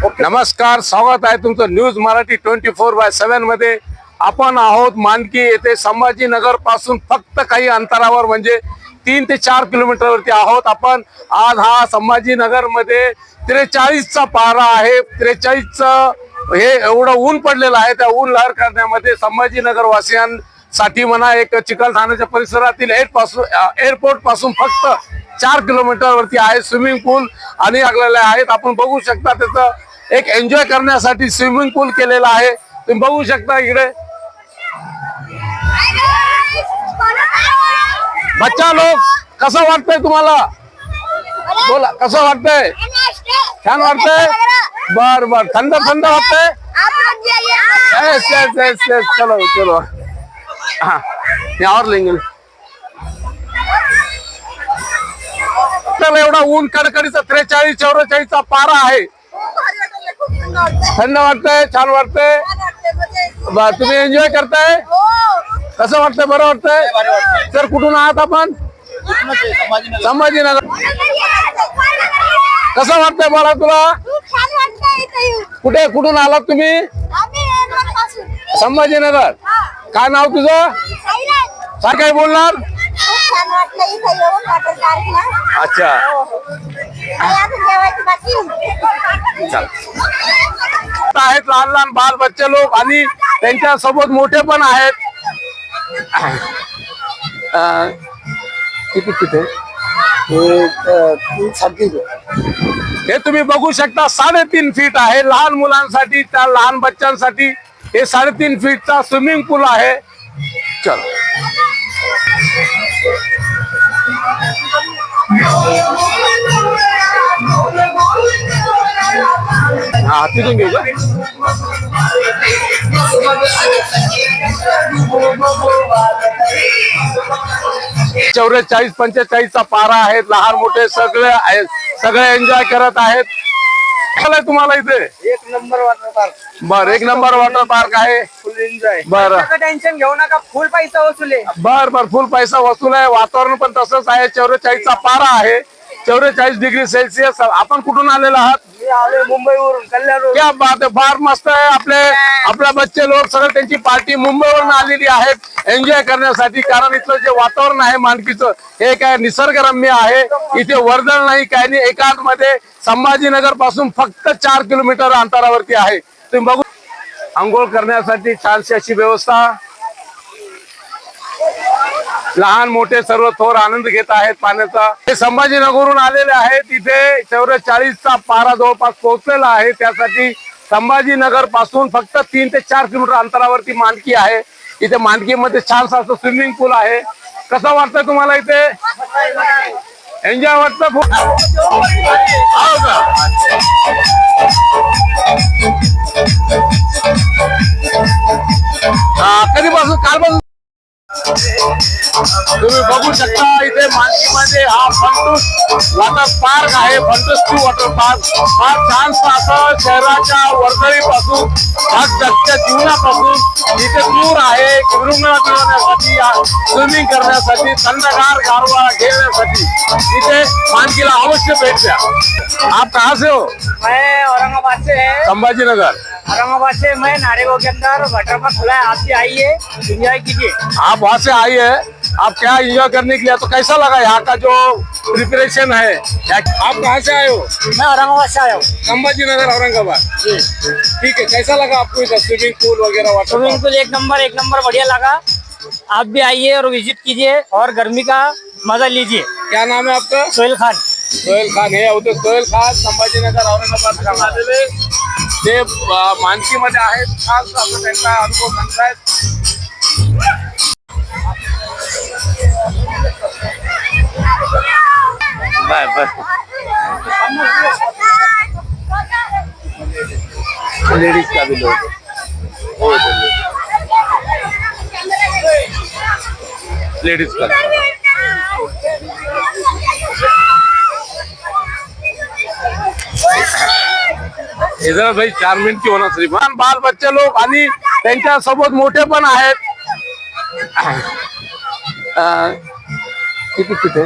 नमस्कार, स्वागत आहे तुमचं न्यूज मराठी 24/7 मध्ये। आपण आहोत मानकी येथे, संभाजीनगर पासून फक्त काही अंतरावर म्हणजे 3 ते 4 किलोमीटरवरती आहोत आपण। आज हा संभाजीनगर मध्ये 43चा पारा आहे। 43चं हे एवढं ऊन पडलेलं आहे। त्या ऊन लहर करण्यामध्ये संभाजीनगर वासियांसाठी म्हणा, एक चिकलठाण्याच्या परिसरातील एअरपोर्ट पासून फक्त 4 किलोमीटर वरती आहे स्विमिंग पूल आणि लागलेले आहेत। आपण बघू शकता त्याचं एक एन्जॉय करण्यासाठी स्विमिंग पूल केलेला आहे। तुम्ही बघू शकता इकडे बच्चा लोक, कसं वाटतंय तुम्हाला? बोला, कसं वाटतंय? छान वाटतंय? बर बर, थंड थंड वाटतंय? यस यस यस यस, चलो चलो, हाँ और लेंगे। एवढा ऊन कडकडीचा 43-44चा पारा आहे। थंड वाटतंय, छान वाटतंय, तुम्ही एन्जॉय करताय? कसं वाटतंय? बरं वाटतंय? सर, कुठून आहात आपण? संभाजीनगर। कसं वाटतंय मला तुला? कुठून आलात तुम्ही? संभाजीनगर। काय नाव तुझं? काय काय बोलणार? अच्छा, आहेत लहान लहान बाल बच्चे लोक आणि त्यांच्या सोबत मोठे पण आहेत। किती किती हे तुम्ही बघू शकता, 3.5 फीट आहे लहान मुलांसाठी, त्या लहान बच्चांसाठी हे 3.5 फीटचा स्विमिंग पूल आहे। चलो, हा तिथून घेऊ का? 44-45चा पारा आहे। लहान मोठे सगळे आहेत, सगळे एन्जॉय करत आहेत। तुम्हाला इथे एक नंबर वॉटर पार्क। बर, एक नंबर वॉटर पार्क आहे, फुल एन्जॉय। बर, टेन्शन घेऊ नका, फुल पैसा वसूल आहे। बर बर, फुल पैसा वसूल आहे। वातावरण पण तसंच आहे, 44चा पारा आहे, 44 डिग्री सेल्सिअस। आपण कुठून आलेला आहात? मुंबईवरून, कल्याण। क्या बात आहे, फार मस्त आहे। आपल्या बच्चे लोक सगळं त्यांची पार्टी मुंबईवरून आलेली आहेत एन्जॉय करण्यासाठी। कारण इथलं जे वातावरण आहे मानकीचं, हे काय निसर्गरम्य आहे। इथे वर्दळ नाही, काही नाही, एकांत मध्ये संभाजीनगर पासून फक्त 4 किलोमीटर अंतरावरती आहे। तुम्ही बघू, आंघोळ करण्यासाठी छानशी अशी व्यवस्था, लहान मोठे सर्व थोर आनंद घेत आहेत पाण्याचा। हे संभाजीनगरहून आलेले आहेत। इथे 44चा पारा जवळपास पोहोचलेला आहे। त्यासाठी संभाजीनगर पासून फक्त 3 ते 4 किलोमीटर अंतरावरती मानकी आहे। इथे मानकीमध्ये छानसा असं स्विमिंग पूल आहे। कसं वाटतंय तुम्हाला इथे? एन्जॉय वाटतं? कधीपासून? कालपासून। तुम्ही बघू शकता इथे मानकीमध्ये हा फंटूस वॉटर पार्क आहे। फंटूस 2 वॉटर पार्क फार छानसा असं शहराच्या वर्दळीपासून, धगधगत्या जीवनापासून इथे दूर आहे। विरंगुळा मिळवण्यासाठी, स्विमिंग करण्यासाठी, थंडगार गारवा घेण्यासाठी इथे मानकीला अवश्य भेट द्या। आप कहाँ से हो? मैं औरंगाबाद से है। संभाजीनगर। औरंगाबाद से मैं नारेगांव के अंदर वाटर पार्क खुला है, आप भी आइए, एंजॉय कीजिए। आप वहाँ से आई है, आप क्या एंजॉय करने के लिए, तो कैसा लगा यहाँ का जो प्रिपरेशन है? आप कहाँ से आए हो? मैं औरंगाबाद से आया हूँ। संभाजीनगर, औरंगाबाद। ठीक है, कैसा लगा आपको इधर स्विमिंग पूल वगैरह? वाटर स्विमिंग पूल एक नंबर बढ़िया लगा। आप भी आइए और विजिट कीजिए और गर्मी का मजा लीजिए। क्या नाम है आपका? सोहेल खान। सोहेल खान हे होते सोहेल खान, संभाजीनगर औरंगाबाद आलेले ते मानकीमध्ये आहेत। खास असं त्यांचा अनुभव सांगतायत। बाय बाय, लेडीज का भी लोग हो, लेडीज का इधर भाई 4 मिनट की होना सिर्फ। बाल बच्चे लोक आणि त्यांच्या सोबत मोठे पण आहेत। किती किती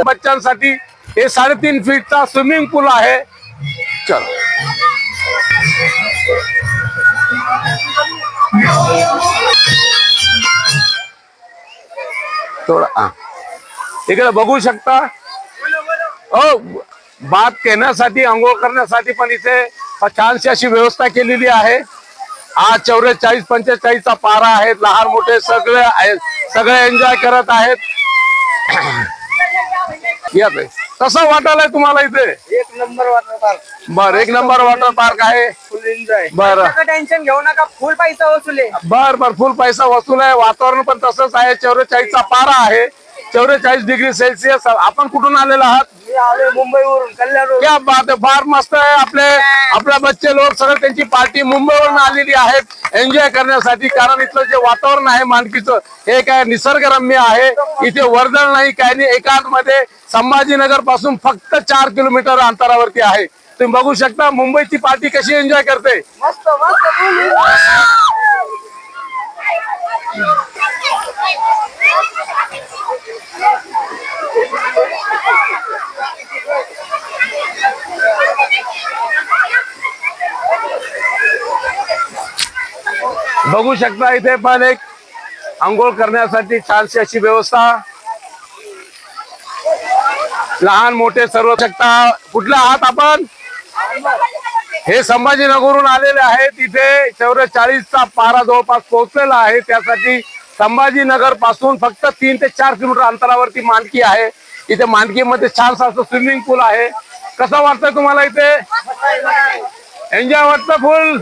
बच्चांसाठी हे 3.5 फीटचा स्विमिंग पूल आहे। चलो थोडा हा इकडे बघू शकता. हो, बात कहण्यासाठी आंघोळ करण्यासाठी पण इथे छानशी अशी व्यवस्था केलेली आहे. हा 44-45चा पारा आहे. लहान मोठे सगळे आहेत, सगळे एन्जॉय करत आहेत. कसं वाटायलंय तुम्हाला इथे? एक नंबर वॉटर पार्क. बर, एक नंबर वॉटर पार्क आहे. फुल एन्जॉय. बर टेन्शन घेऊ नका, फुल पैसा वसूल आहे. बर, फुल पैसा वसूल आहे. वातावरण पण तसंच आहे. 44चा पारा आहे, 44 डिग्री सेल्सिअस. आपण कुठून आलेला आहात? मी आलोय मुंबईवरून, कल्याण रोड. क्या बात आहे, फार मस्त आहे. आपल्या बच्चे लोक सगळं त्यांची पार्टी मुंबईवरून आलेली आहेत एन्जॉय करण्यासाठी. कारण इथलं जे वातावरण आहे मानकीचं हे काय निसर्गरम्य आहे. इथे वर्दळ नाही, काही नाही. एकाच मध्ये संभाजीनगर पासून फक्त 4 किलोमीटर अंतरावरती आहे. तुम्ही बघू शकता मुंबईची पार्टी कशी एन्जॉय करते. मस्त मस्त. बघू शकता इथे पण एक आंघोळ करण्यासाठी छानशी अशी व्यवस्था. लहान मोठे सर्व शकता. कुठला आहात आपण? हे संभाजीनगरहून आलेले आहेत. इथे 44चा पारा जवळपास पोहोचलेला आहे. त्यासाठी संभाजीनगर पासून फक्त 3 ते 4 किलोमीटर अंतरावरती मानकी आहे. इथे मानकीमध्ये छानसा असं स्विमिंग पूल आहे. कसं वाटतंय तुम्हाला इथे? एन्जॉय वाटतं फुल.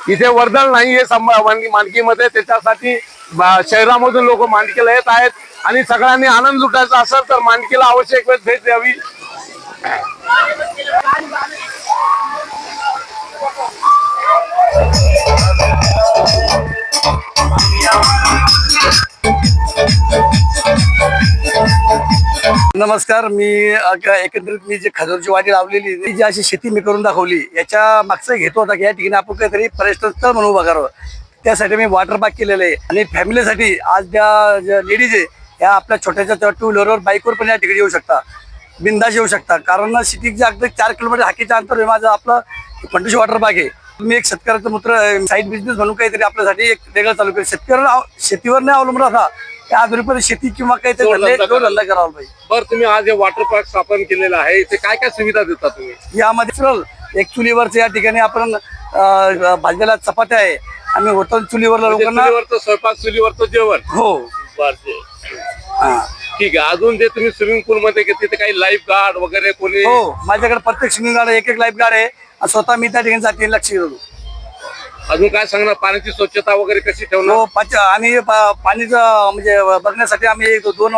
इथे वर्दळ नाहीये मानकीमध्ये, त्याच्यासाठी शहरामधून लोक मानकीला येत आहेत. आणि सगळ्यांनी आनंद लुटायचा असेल तर मानकीला आवश्यक वेळ भेट द्यावी. नमस्कार. मी एकंदरीत मी जे खजूरची वाडी लावलेली ती जी अशी शेती मी करून दाखवली, याच्या मागचा हेतू होता की या ठिकाणी आपण काहीतरी पर्यटन स्थळ म्हणून उभा करावं. त्यासाठी मी वॉटर पार्क केलेलं आहे. आणि फॅमिलीसाठी आज ज्या लेडीज आहे या आपल्या छोट्याच्या 2 व्हीलरवर बाईकवर पण या ठिकाणी येऊ शकता, बिंदास येऊ शकता. कारण सिटीच्या अगदी 4 किलोमीटर हाकेच्या अंतर आहे माझं आपलं पंढरपूर वॉटर पार्क आहे. मी एक शेतकऱ्याचं मित्र साईड बिझनेस म्हणून काहीतरी आपल्यासाठी एक वेगळं चालू केलं. शेतीवर नाही अवलंबून राहता त्या आधुनिक शेती किंवा काहीतरी धंदा करावा पाहिजे. बरं, तुम्ही आज हे वॉटर पार्क स्थापन केलेलं आहे. इथे काय काय सुविधा देता तुम्ही? यामध्ये एक चुलीवरचं या ठिकाणी आपण भाजलेल्या चपात्या आहे. आम्ही होतो चुलीवरला लोकांना स्वयंपाक, चुलीवरचं जेवण. हो. ठीक आहे. अजून जे तुम्ही स्विमिंग पूल मध्ये तिथे काही लाईफ गार्ड वगैरे कोणी? हो, माझ्याकडे प्रत्येक स्विमिंग गार्ड एक लाईफ गार्ड आहे. स्वतः मी त्या ठिकाणी जाते, लक्ष देतो. अजून काय सांगणार? पाण्याची स्वच्छता वगैरे कशी ठेवणार? हो, आम्ही पाणीचं म्हणजे बघण्यासाठी आम्ही 2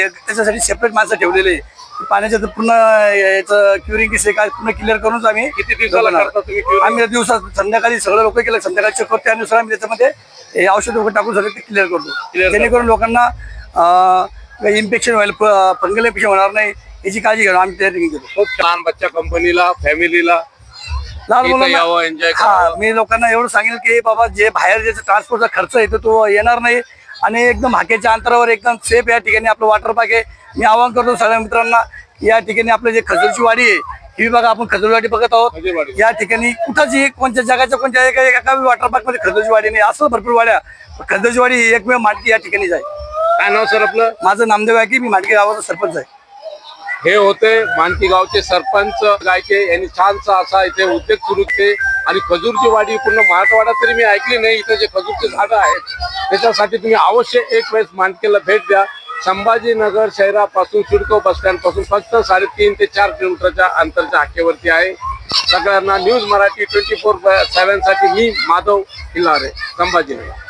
त्याच्यासाठी सेपरेट माणसं ठेवलेले. पाण्याचं पूर्ण याचं क्युरिंग काय पूर्ण क्लिअर करूनच आम्ही किती दिवसाला करता तुम्ही? आम्ही दिवसात संध्याकाळी सगळं लोक केलं, संध्याकाळी चेक करतो. त्यानुसार आम्ही त्याच्यामध्ये औषध वगैरे टाकून सगळं ते क्लिअर करतो, जेणेकरून लोकांना इन्फेक्शन व्हायला, फंगल इन्फेक्शन होणार नाही याची काळजी घेणं आम्ही त्या ठिकाणी घेतो. खूप छान. बच्चा कंपनीला, फॅमिलीला लहान मुलांना मी लोकांना एवढं सांगेल की बाबा जे बाहेर जे ट्रान्सपोर्टचा खर्च येतो तो येणार नाही. आणि एकदम हाकेच्या अंतरावर एकदम सेफ या ठिकाणी आपलं वॉटर पार्क आहे. मी आवाहन करतो सगळ्या मित्रांना या ठिकाणी आपलं जे खजूरची वाडी आहे ही बघा, आपण खजूरवाडी बघत आहोत. या ठिकाणी कुठंच कोणत्या जगाच्या कोणत्या एका वॉटर पार्क मध्ये खजूरची वाडी नाही. असं भरपूर वाड्या. खजूरची वाडी एकमेव मांडकी या ठिकाणी आहे. काय नाव सर आपलं? माझं नामदेव आहे की मी मांडकी गावाचा सरपंच आहे. हे होते मानकी गावचे सरपंच गायके यांनी छानसा असा इथे उद्योग सुरू केले. आणि खजूरची वाडी पूर्ण मराठवाड्यात तरी मी ऐकली नाही. इथे जे खजूरचे झाडं आहेत त्याच्यासाठी तुम्ही अवश्य एक वेळेस मानकीला भेट द्या. संभाजीनगर शहरापासून सिडको बस स्टँड पासून फक्त 3.5 ते 4 किलोमीटरच्या अंतरच्या हाकेवरती आहे. सगळ्यांना न्यूज मराठी 24/7 साठी मी माधव हिलारे, संभाजीनगर.